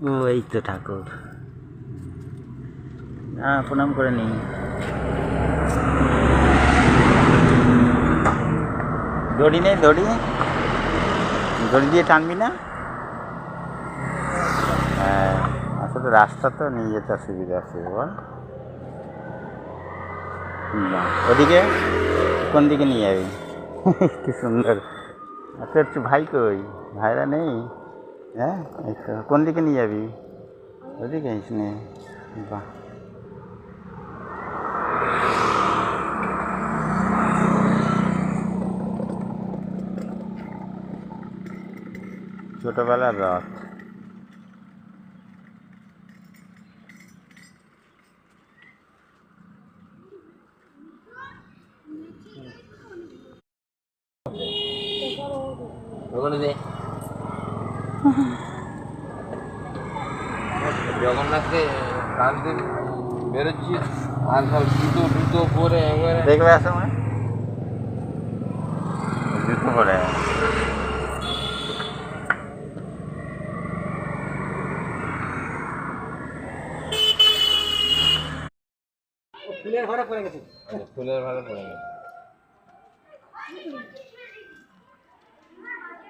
ও এই তো ঠাকুর। প্রণাম করে নি। দড়ি নেই, দড়ি দড়ি দিয়ে টানবি না? হ্যাঁ, আসলে রাস্তা তো নিয়ে যেতে অসুবিধা আছে বল। ওদিকে কোন দিকে নিয়ে যাবি? কি সুন্দর। তোর ভাই কই? ভাইরা নেই? হ্যাঁ, এই তো। কোন দিকে নিয়ে যাবি? ওদিকে নে। বাহ, ছোটবেলার রথ। জগন্নাথকে টানতে বেরোচ্ছি আর সব জুতো টুতো পরে একবারে দেখবে সময় জুতো পরে। ফুলের ভাড়া পড়ে গেছে। ফুলের ভাড়া পড়ে গেছে।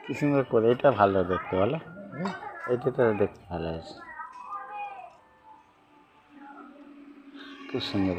কি সুন্দর করে, এটা ভালো দেখতে, বলো? এটা তো দেখতে ভালো আছে, খুব সুন্দর।